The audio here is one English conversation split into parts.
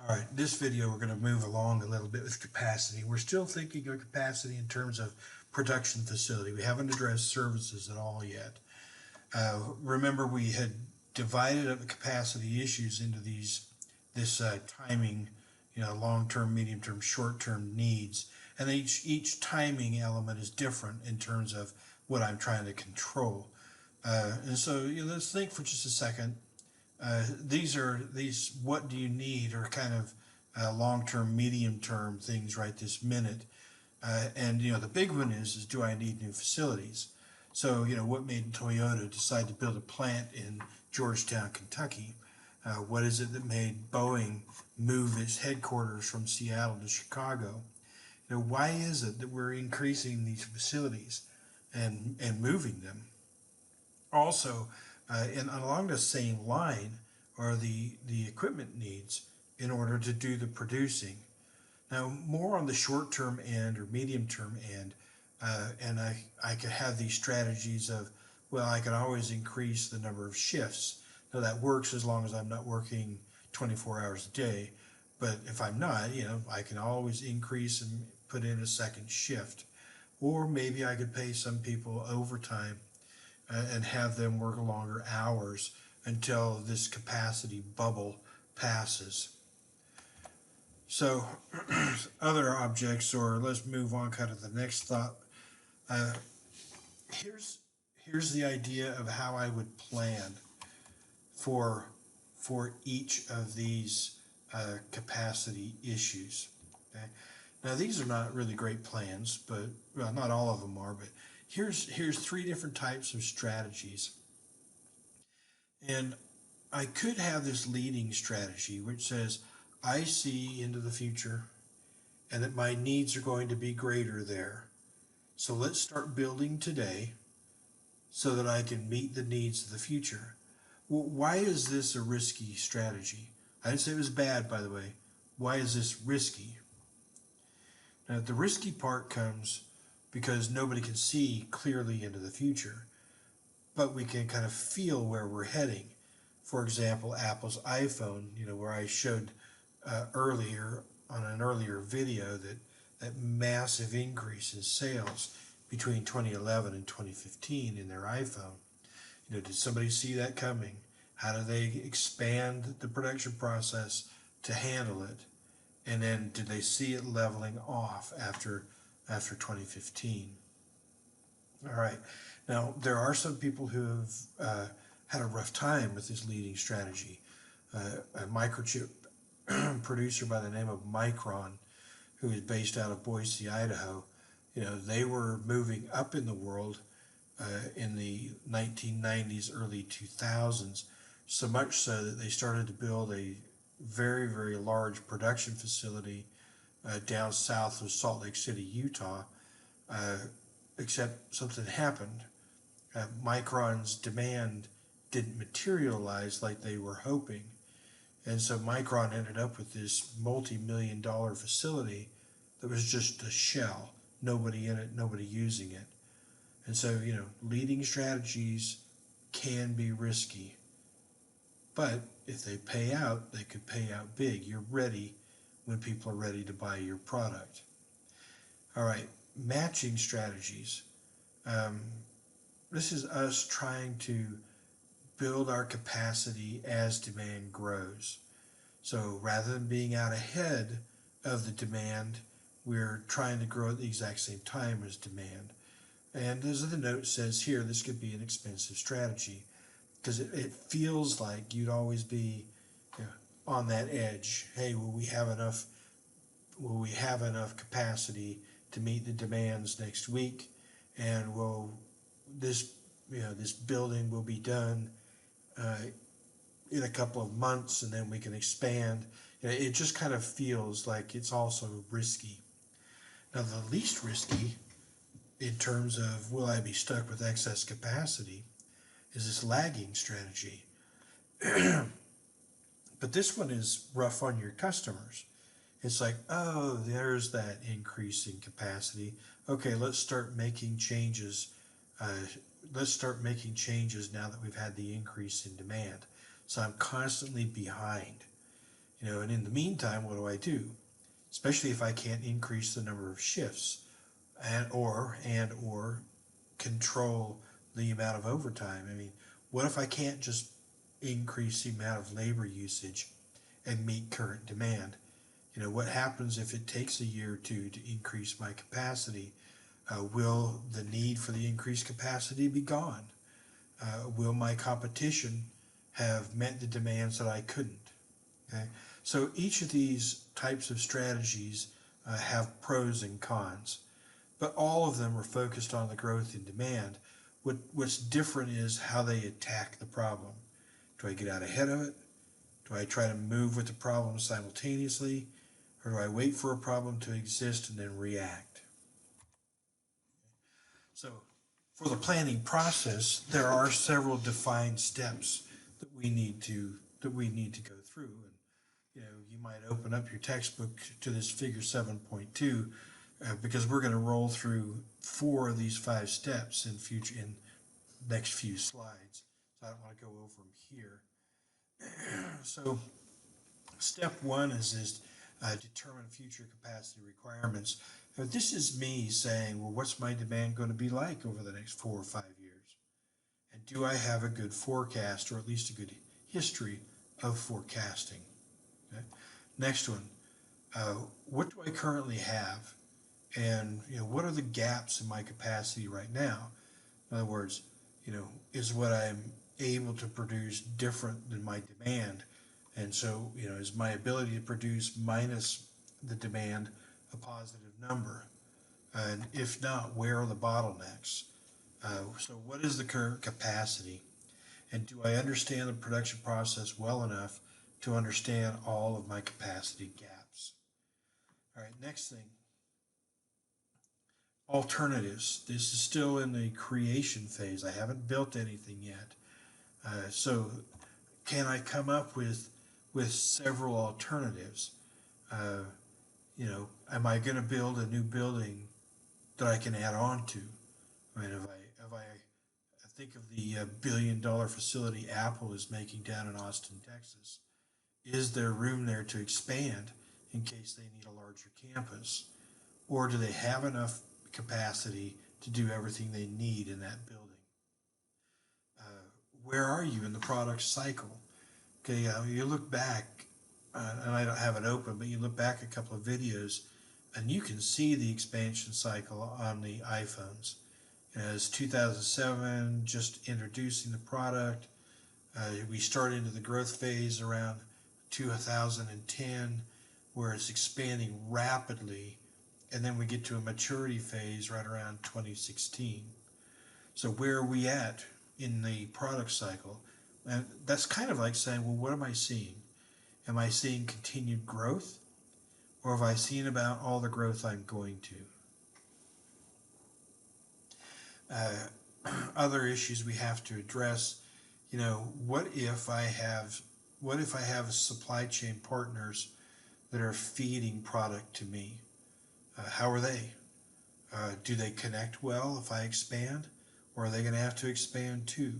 All right, this video we're going to move along a little bit with capacity. We're still thinking of capacity in terms of production facility. We haven't addressed services at all yet. Remember, we had divided up the capacity issues into this timing, long-term, medium-term, short-term needs, and each timing element is different in terms of what I'm trying to control. And so let's think for just a second. These what do you need are kind of long-term, medium-term things right this minute. And the big one is do I need new facilities? So what made Toyota decide to build a plant in Georgetown, Kentucky? What is it that made Boeing move its headquarters from Seattle to Chicago? Why is it that we're increasing these facilities and moving them? Also, and along the same line are the equipment needs in order to do the producing. Now, more on the short-term end or medium-term end, and I could have these strategies of, well, I can always increase the number of shifts. Now, that works as long as I'm not working 24 hours a day. But if I'm not, I can always increase and put in a second shift. Or maybe I could pay some people overtime and have them work longer hours until this capacity bubble passes. So other objects, or let's move on kind of the next thought. Here's the idea of how I would plan for each of these capacity issues. Okay? Now these are not really great plans, but well, not all of them are, but here's three different types of strategies. And I could have this leading strategy which says I see into the future and that my needs are going to be greater there. So let's start building today so that I can meet the needs of the future. Well, why is this a risky strategy? I didn't say it was bad, by the way. Why is this risky? Now, the risky part comes because nobody can see clearly into the future, but we can kind of feel where we're heading. For example, Apple's iPhone, where I showed earlier on an earlier video that massive increase in sales between 2011 and 2015 in their iPhone. Did somebody see that coming? How do they expand the production process to handle it? And then did they see it leveling off after 2015? All right. Now, there are some people who have had a rough time with this leading strategy. A microchip producer by the name of Micron, who is based out of Boise, Idaho, they were moving up in the world in the 1990s, early 2000s, so much so that they started to build a very, very large production facility down south of Salt Lake City, Utah, except something happened. Micron's demand didn't materialize like they were hoping. And so Micron ended up with this multi-million-dollar facility that was just a shell, nobody in it, nobody using it. And so, leading strategies can be risky. But if they pay out, they could pay out big. You're ready when people are ready to buy your product. All right, matching strategies. This is us trying to build our capacity as demand grows. So rather than being out ahead of the demand, we're trying to grow at the exact same time as demand. And as the note says here, this could be an expensive strategy because it feels like you'd always be on that edge. Hey, will we have enough capacity to meet the demands next week? And will this building will be done in a couple of months, and then we can expand. It just kind of feels like it's also risky. Now, the least risky in terms of will I be stuck with excess capacity is this lagging strategy. But this one is rough on your customers. It's like, oh, there's that increase in capacity. Okay, let's start making changes. Let's start making changes now that we've had the increase in demand. So I'm constantly behind. And in the meantime, what do? Especially if I can't increase the number of shifts and or control the amount of overtime. I mean, what if I can't just increase the amount of labor usage and meet current demand? What happens if it takes a year or two to increase my capacity? Will the need for the increased capacity be gone? Will my competition have met the demands that I couldn't? Okay, so each of these types of strategies have pros and cons, but all of them are focused on the growth in demand. What's different is how they attack the problem. Do I get out ahead of it? Do I try to move with the problem simultaneously? Or do I wait for a problem to exist and then react? So for the planning process, there are several defined steps that we need to go through. And you might open up your textbook to this figure 7.2 because we're going to roll through 4 of these 5 steps in next few slides. So I don't want to go over them here. So step 1 is determine future capacity requirements. Now, this is me saying, well, what's my demand going to be like over the next 4 or 5 years? And do I have a good forecast, or at least a good history of forecasting? Okay. Next one, what do I currently have? And what are the gaps in my capacity right now? In other words, is what I'm able to produce different than my demand? And so, is my ability to produce minus the demand a positive number? And if not, where are the bottlenecks? So what is the current capacity? And do I understand the production process well enough to understand all of my capacity gaps? All right, next thing, alternatives. This is still in the creation phase. I haven't built anything yet. So can I come up with several alternatives? Am I going to build a new building that I can add on to? I mean, if I think of the $1 billion facility Apple is making down in Austin, Texas, is there room there to expand in case they need a larger campus? Or do they have enough capacity to do everything they need in that building? Where are you in the product cycle? Okay, you look back, and I don't have it open, but you look back a couple of videos, and you can see the expansion cycle on the iPhones. As 2007, just introducing the product, we start into the growth phase around 2010, where it's expanding rapidly, and then we get to a maturity phase right around 2016. So where are we at in the product cycle? And that's kind of like saying, well, what am I seeing? Am I seeing continued growth? Or have I seen about all the growth I'm going to? Other issues we have to address, what if I have supply chain partners that are feeding product to me? How are they? Do they connect well if I expand? Or are they going to have to expand too?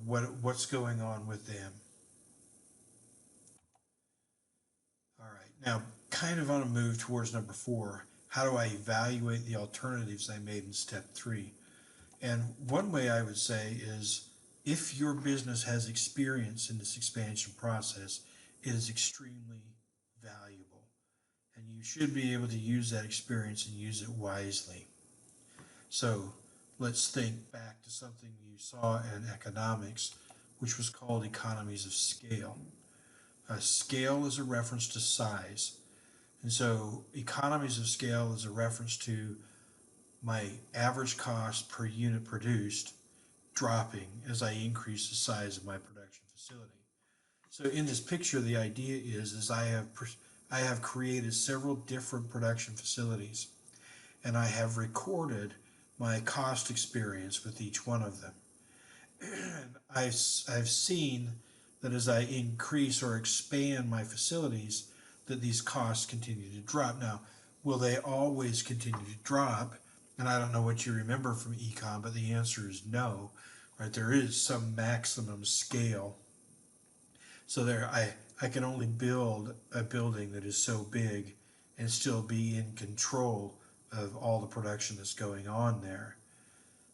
What's going on with them? All right, now kind of on a move towards number 4, how do I evaluate the alternatives I made in step 3? And one way I would say is, if your business has experience in this expansion process, it is extremely valuable. And you should be able to use that experience and use it wisely. So let's think back to something you saw in economics, which was called economies of scale. Scale is a reference to size. And so economies of scale is a reference to my average cost per unit produced dropping as I increase the size of my production facility. So in this picture, the idea is I have created several different production facilities, and I have recorded my cost experience with each one of them. And I've seen that as I increase or expand my facilities, that these costs continue to drop. Now, will they always continue to drop? And I don't know what you remember from econ, but the answer is no. Right? There is some maximum scale. So I I can only build a building that is so big and still be in control of all the production that's going on there.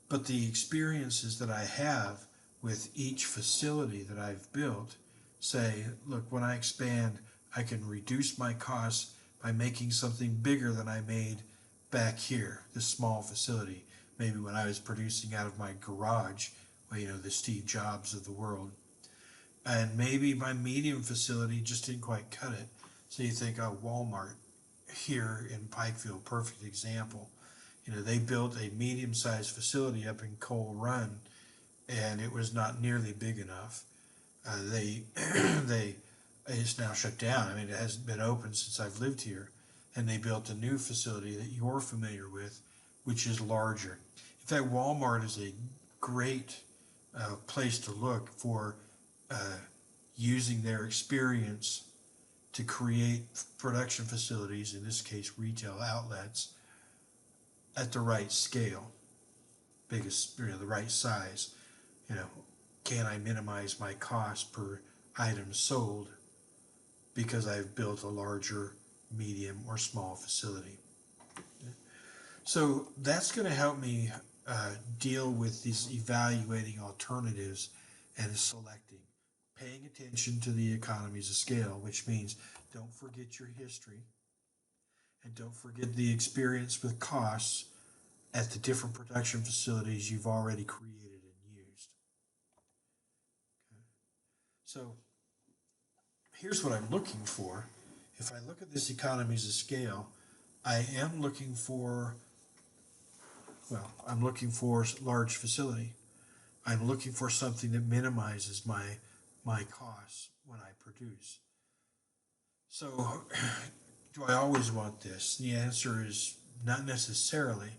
But the experiences that I have with each facility that I've built say, look, when I expand, I can reduce my costs by making something bigger than I made back here, this small facility. Maybe when I was producing out of my garage, well, the Steve Jobs of the world. And maybe my medium facility just didn't quite cut it. So you think, oh, Walmart here in Pikeville, perfect example. They built a medium-sized facility up in Coal Run, and it was not nearly big enough. It's now shut down. I mean, it hasn't been open since I've lived here, and they built a new facility that you're familiar with, which is larger. In fact, Walmart is a great place to look for using their experience to create production facilities, in this case retail outlets, at the right scale, biggest, the right size. Can I minimize my cost per item sold because I've built a larger, medium, or small facility? So that's going to help me deal with these evaluating alternatives and selecting. Paying attention to the economies of scale, which means don't forget your history and don't forget the experience with costs at the different production facilities you've already created and used. Okay. So here's what I'm looking for. If I look at this economies of scale, I am looking for, I'm looking for a large facility. I'm looking for something that minimizes my costs when I produce. So do I always want this? The answer is not necessarily.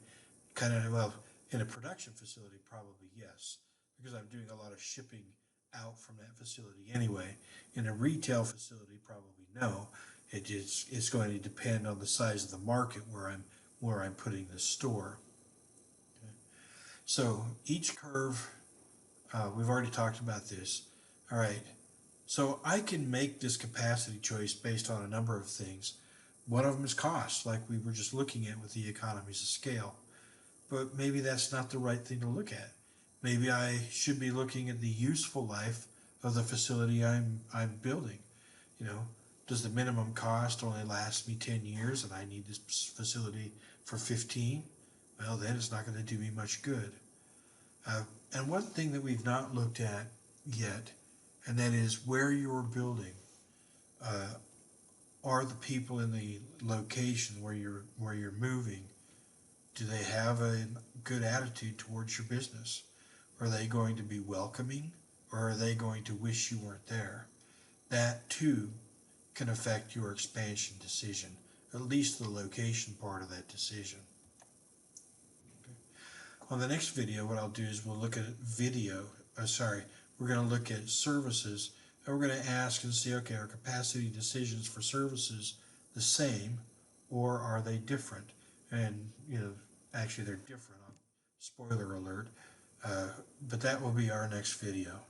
In a production facility, probably yes, because I'm doing a lot of shipping out from that facility anyway. In a retail facility, probably no. It's going to depend on the size of the market where I'm putting the store. Okay. So each curve, we've already talked about this. All right. So I can make this capacity choice based on a number of things. One of them is cost, like we were just looking at with the economies of scale. But maybe that's not the right thing to look at. Maybe I should be looking at the useful life of the facility I'm building. Does the minimum cost only last me 10 years and I need this facility for 15? Well, then it's not going to do me much good. And one thing that we've not looked at yet, and that is where you're building. Are the people in the location where you're moving, do they have a good attitude towards your business? Are they going to be welcoming, or are they going to wish you weren't there? That too can affect your expansion decision, at least the location part of that decision. Okay. On the next video, what I'll do is we'll look at we're going to look at services, and we're going to ask and see, okay, are capacity decisions for services the same, or are they different? And, actually they're different. Spoiler alert. But that will be our next video.